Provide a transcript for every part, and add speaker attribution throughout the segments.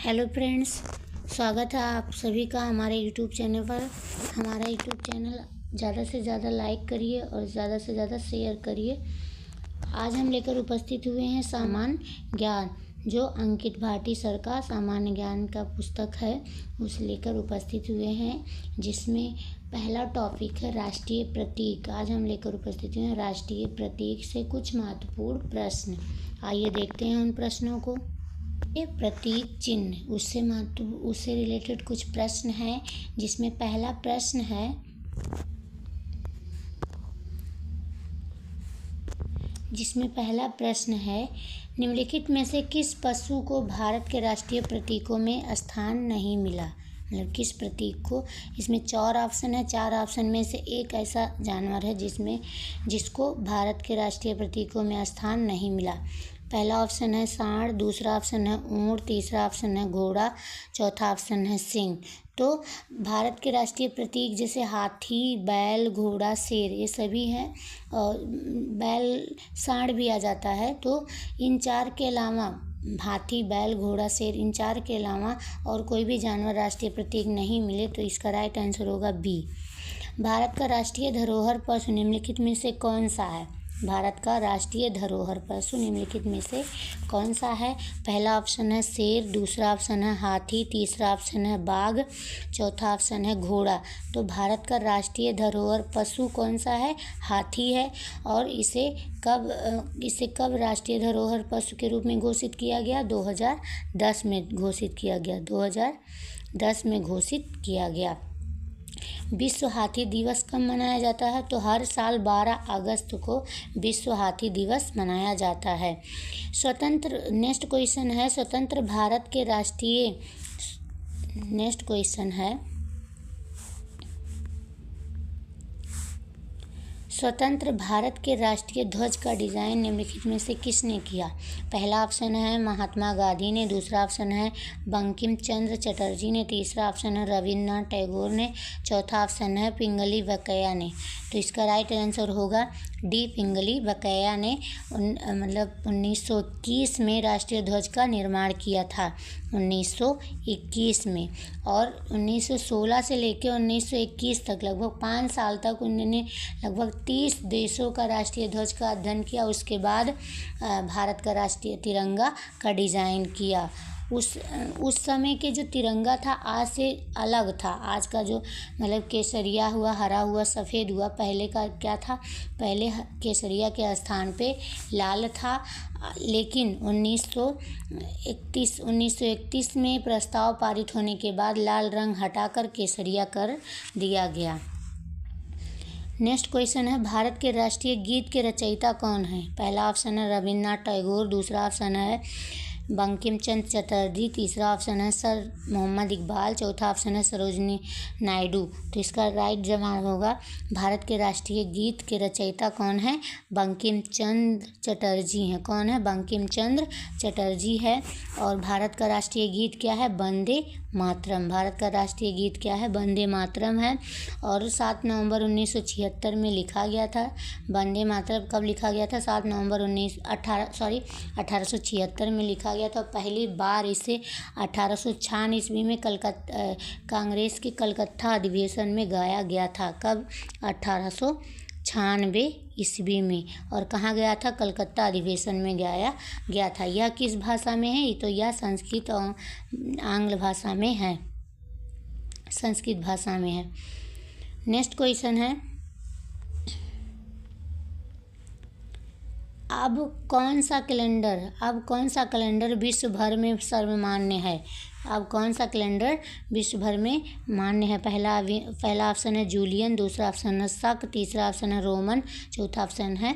Speaker 1: Hello friends, स्वागत है आप सभी का हमारे यूट्यूब चैनल पर। हमारा यूट्यूब चैनल ज़्यादा से ज़्यादा लाइक करिए और ज़्यादा से ज़्यादा शेयर करिए। आज हम लेकर उपस्थित हुए हैं सामान्य ज्ञान, जो अंकित भाटी सर का सामान्य ज्ञान का पुस्तक है, उसे लेकर उपस्थित हुए हैं, जिसमें पहला टॉपिक है राष्ट्रीय प्रतीक। आज हम लेकर उपस्थित हुए हैं राष्ट्रीय प्रतीक से कुछ महत्वपूर्ण प्रश्न। आइए देखते हैं उन प्रश्नों को। ये प्रतीक चिन्ह उससे रिलेटेड कुछ प्रश्न हैं, जिसमें पहला प्रश्न है निम्नलिखित में से किस पशु को भारत के राष्ट्रीय प्रतीकों में स्थान नहीं मिला। मतलब किस प्रतीक को, इसमें 4 ऑप्शन है। 4 ऑप्शन में से एक ऐसा जानवर है जिसको भारत के राष्ट्रीय प्रतीकों में स्थान नहीं मिला। पहला ऑप्शन है सांड, दूसरा ऑप्शन है ऊंट, तीसरा ऑप्शन है घोड़ा, चौथा ऑप्शन है सिंह। तो भारत के राष्ट्रीय प्रतीक जैसे हाथी, बैल, घोड़ा, शेर, ये सभी हैं, और बैल, सांड भी आ जाता है। तो इन 4 के अलावा हाथी, बैल, घोड़ा, शेर, इन 4 के अलावा और कोई भी जानवर राष्ट्रीय प्रतीक नहीं मिले, तो इसका राइट आंसर होगा बी। भारत का राष्ट्रीय धरोहर पशु निम्नलिखित में से कौन सा है। भारत का राष्ट्रीय धरोहर पशु निम्नलिखित में से कौन सा है। पहला ऑप्शन है शेर, दूसरा ऑप्शन है हाथी, तीसरा ऑप्शन है बाघ, चौथा ऑप्शन है घोड़ा। तो भारत का राष्ट्रीय धरोहर पशु कौन सा है, हाथी है। और इसे कब राष्ट्रीय धरोहर पशु के रूप में घोषित किया गया, 2010 में घोषित किया गया। 2010 में घोषित किया गया। विश्व हाथी दिवस कब मनाया जाता है, तो हर साल 12 अगस्त को विश्व हाथी दिवस मनाया जाता है। नेक्स्ट क्वेश्चन है स्वतंत्र भारत के राष्ट्रीय ध्वज का डिज़ाइन निम्नलिखित में से किसने किया। पहला ऑप्शन है महात्मा गांधी ने, दूसरा ऑप्शन है बंकिम चंद्र चटर्जी ने, तीसरा ऑप्शन है रविन्द्रनाथ टैगोर ने, चौथा ऑप्शन है पिंगली वेंकैया ने। तो इसका राइट आंसर होगा डी, पिंगली वेंकैया ने 1921 में राष्ट्रीय ध्वज का निर्माण किया था। 1921 में, और 1916 से लेकर 1921 तक लगभग 5 साल तक उन्होंने लगभग 30 देशों का राष्ट्रीय ध्वज का अध्ययन किया। उसके बाद भारत का राष्ट्रीय तिरंगा का डिज़ाइन किया। उस समय के जो तिरंगा था आज से अलग था। आज का जो मतलब केसरिया हुआ, हरा हुआ, सफ़ेद हुआ, पहले का क्या था, पहले केसरिया के स्थान पे लाल था। लेकिन 1931 में प्रस्ताव पारित होने के बाद लाल रंग हटाकर केसरिया कर दिया गया। नेक्स्ट क्वेश्चन है भारत के राष्ट्रीय गीत के रचयिता कौन है। पहला ऑप्शन है रविन्द्रनाथ टैगोर, दूसरा ऑप्शन है बंकिम चंद्र चटर्जी, तीसरा ऑप्शन है सर मोहम्मद इकबाल, चौथा ऑप्शन है सरोजिनी नायडू। तो इसका राइट जवाब होगा भारत के राष्ट्रीय गीत के रचयिता कौन है, बंकिम चंद्र चटर्जी हैं। कौन है, बंकिम चंद्र चटर्जी है। और भारत का राष्ट्रीय गीत क्या है, वंदे मातरम। भारत का राष्ट्रीय गीत क्या है, वंदे मातरम है। और 7 नवंबर 1976 में लिखा गया था। वंदे मातरम कब लिखा गया था, 7 नवंबर 1876 में लिखा गया था। पहली बार इसे 1896 ईस्वी में कांग्रेस के कलकत्ता अधिवेशन में गाया गया था। कब, 1896 ईस्वी में। और कहाँ गया था, कलकत्ता अधिवेशन में गाया गया था। यह किस भाषा में है, तो यह संस्कृत और आंग्ल भाषा में है, संस्कृत भाषा में है। नेक्स्ट क्वेश्चन है अब कौन सा कैलेंडर विश्व भर में सर्वमान्य है। अब कौन सा कैलेंडर विश्व भर में मान्य है। पहला ऑप्शन है जूलियन, दूसरा ऑप्शन है शक, तीसरा ऑप्शन है रोमन, चौथा ऑप्शन है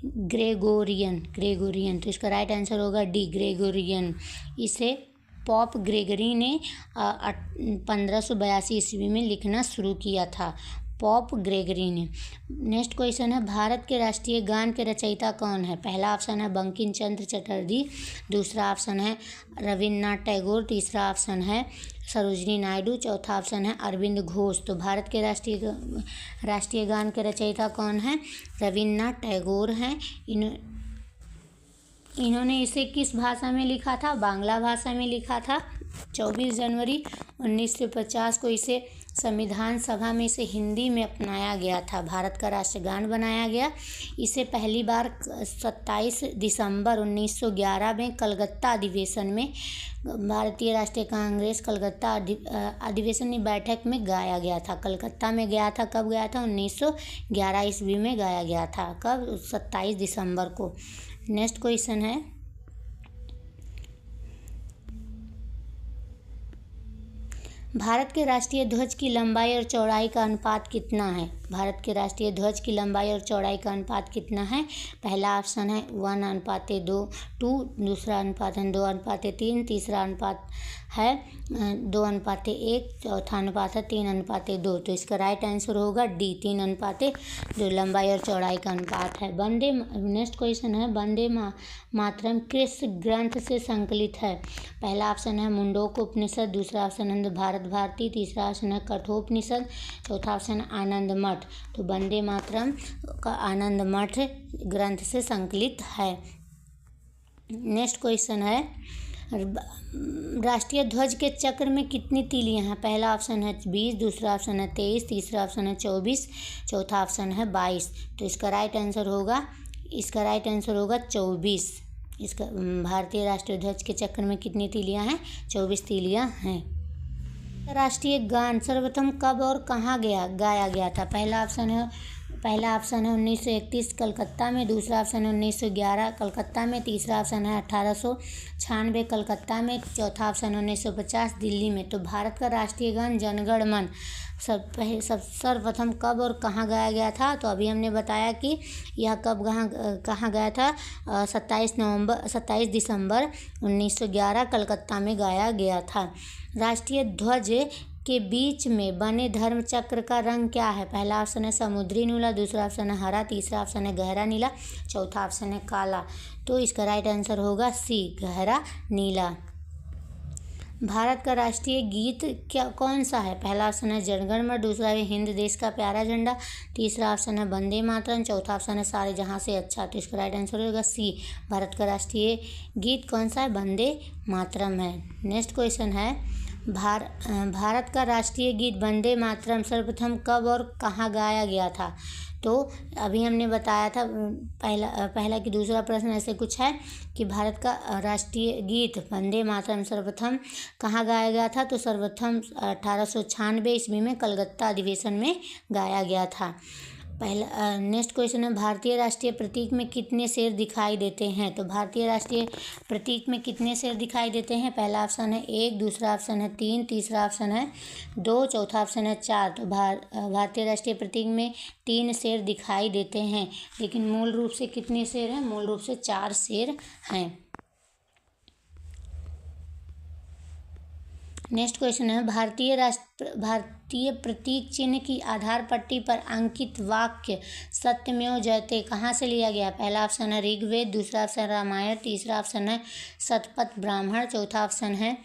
Speaker 1: ग्रेगोरियन। तो इसका राइट आंसर होगा डी, ग्रेगोरियन। इसे पॉप ग्रेगरी ने 1582 ईस्वी में लिखना शुरू किया था, पॉप ग्रेगरी ने। नेक्स्ट क्वेश्चन है भारत के राष्ट्रीय गान के रचयिता कौन है। पहला ऑप्शन है बंकिम चंद्र चटर्जी, दूसरा ऑप्शन है रविन्द्रनाथ टैगोर, तीसरा ऑप्शन है सरोजिनी नायडू, चौथा ऑप्शन है अरविंद घोष। तो भारत के राष्ट्रीय गान के रचयिता कौन है, रविन्द्रनाथ टैगोर हैं। इन्होंने इसे किस भाषा में लिखा था, बांग्ला भाषा में लिखा था। 24 जनवरी 1950 को इसे संविधान सभा में इसे हिंदी में अपनाया गया था, भारत का राष्ट्रगान बनाया गया। इसे पहली बार 27 दिसंबर 1911 में कलकत्ता अधिवेशन में भारतीय राष्ट्रीय कांग्रेस कलकत्ता अधिवेशन की बैठक में गाया गया था। कलकत्ता में गया था, कब गया था? 1911 ईस्वी में गाया गया था। कब? 27 दिसंबर को। नेक्स्ट क्वेश्चन है, भारत के राष्ट्रीय ध्वज की लंबाई और चौड़ाई का अनुपात कितना है? भारत के राष्ट्रीय ध्वज की लंबाई और चौड़ाई का अनुपात कितना है? पहला ऑप्शन है 1:2, दूसरा अनुपात है 2:3, तीसरा अनुपात है 2:1, चौथा अनुपात है 3:2। तो इसका राइट आंसर होगा डी, 3:2 लंबाई और चौड़ाई का अनुपात है। नेक्स्ट क्वेश्चन है, वंदे मातरम किस ग्रंथ से संकलित है? पहला ऑप्शन है मुंडोक उपनिषद, दूसरा ऑप्शन है भारत भारती, तीसरा ऑप्शन है कठोपनिषद, चौथा ऑप्शन है आनंद मठ। तो वंदे मातरम का आनंद मठ ग्रंथ से संकलित है। नेक्स्ट क्वेश्चन है, राष्ट्रीय ध्वज के चक्र में कितनी तीलियां हैं? पहला ऑप्शन है 20, दूसरा ऑप्शन है 23, तीसरा ऑप्शन है 24, चौथा ऑप्शन है 22। तो इसका राइट आंसर होगा 24। इसका भारतीय राष्ट्रीय ध्वज के चक्र में कितनी तीलियां हैं? 24 तीलियां हैं। राष्ट्रीय गान सर्वप्रथम कब और कहाँ गाया गया था? पहला ऑप्शन है 1931 कलकत्ता में, दूसरा ऑप्शन है 1911 कलकत्ता में, तीसरा ऑप्शन है 1896 कलकत्ता में, चौथा ऑप्शन है 1950 दिल्ली में। तो भारत का राष्ट्रीय गान जनगण मन सर्वप्रथम कब और कहाँ गाया गया था? तो अभी हमने बताया कि यह कब कहाँ गया था, 27 दिसंबर 1911 कलकत्ता में गाया गया था। राष्ट्रीय ध्वज के बीच में बने धर्म चक्र का रंग क्या है? पहला ऑप्शन है समुद्री नीला, दूसरा ऑप्शन है हरा, तीसरा ऑप्शन है गहरा नीला, चौथा ऑप्शन है काला। तो इसका राइट आंसर होगा सी, गहरा नीला। भारत का राष्ट्रीय गीत कौन सा है? पहला ऑप्शन है जनगण मन, दूसरा है हिंद देश का प्यारा झंडा, तीसरा ऑप्शन है वंदे मातरम, चौथा ऑप्शन है सारे जहां से अच्छा। तो इसका राइट आंसर होगा सी, भारत का राष्ट्रीय गीत कौन सा है? वंदे मातरम है। नेक्स्ट क्वेश्चन है, भारत का राष्ट्रीय गीत वंदे मातरम सर्वप्रथम कब और कहाँ गाया गया था? तो अभी हमने बताया था पहला कि दूसरा प्रश्न ऐसे कुछ है कि भारत का राष्ट्रीय गीत वंदे मातरम सर्वप्रथम कहाँ गाया गया था? तो सर्वप्रथम 1896 ईस्वी में कलकत्ता अधिवेशन में गाया गया था। नेक्स्ट क्वेश्चन है, भारतीय राष्ट्रीय प्रतीक में कितने शेर दिखाई देते हैं? तो भारतीय राष्ट्रीय प्रतीक में कितने शेर दिखाई देते हैं? पहला ऑप्शन है 1, दूसरा ऑप्शन है 3, तीसरा ऑप्शन है 2, चौथा ऑप्शन है 4। तो भारतीय राष्ट्रीय प्रतीक में 3 शेर दिखाई देते हैं, लेकिन मूल रूप से कितने शेर हैं? मूल रूप से 4 शेर हैं। नेक्स्ट क्वेश्चन है, भारतीय प्रतीक चिन्ह की आधार पट्टी पर अंकित वाक्य सत्यमेव जयते कहाँ से लिया गया? पहला ऑप्शन है ऋग्वेद, दूसरा ऑप्शन है रामायण, तीसरा ऑप्शन है शतपथ ब्राह्मण, चौथा ऑप्शन है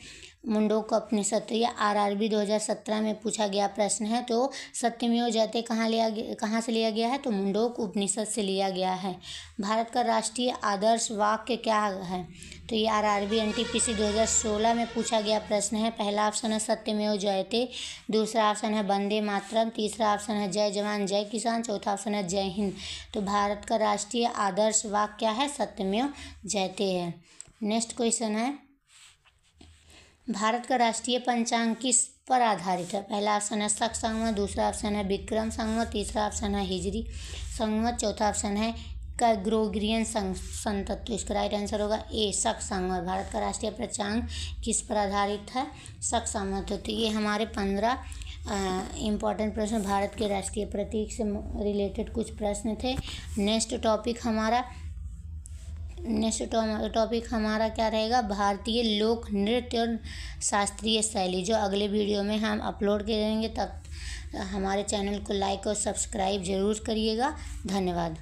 Speaker 1: मुंडोक उपनिषद। तो यह RRB 2017 में पूछा गया प्रश्न है। तो सत्यमेव जयते कहाँ से लिया गया है? तो मुंडोक उपनिषद से लिया गया है। भारत का राष्ट्रीय आदर्श वाक्य क्या है? तो ये RRB NTPC 2016 में पूछा गया प्रश्न है। पहला ऑप्शन है सत्यमेव जयते, दूसरा ऑप्शन है वंदे मातरम, तीसरा ऑप्शन है जय जवान जय किसान, चौथा ऑप्शन है जय हिंद। तो भारत का राष्ट्रीय आदर्श वाक्य क्या है? सत्यमेव जयते है। नेक्स्ट क्वेश्चन है, भारत का राष्ट्रीय पंचांग किस पर आधारित है? पहला ऑप्शन है शक संवत, दूसरा ऑप्शन है विक्रम संवत, तीसरा ऑप्शन है हिजरी संवत, चौथा ऑप्शन है ग्रेगोरियन संवत। तो इसका राइट आंसर होगा ए, शक संवत। भारत का राष्ट्रीय पंचांग किस पर आधारित है? शक संवत। तो ये हमारे 15 इम्पॉर्टेंट प्रश्न भारत के राष्ट्रीय प्रतीक से रिलेटेड कुछ प्रश्न थे। नेक्स्ट टॉपिक हमारा क्या रहेगा? भारतीय लोक नृत्य और शास्त्रीय शैली, जो अगले वीडियो में हम अपलोड करेंगे। तब हमारे चैनल को लाइक और सब्सक्राइब ज़रूर करिएगा। धन्यवाद।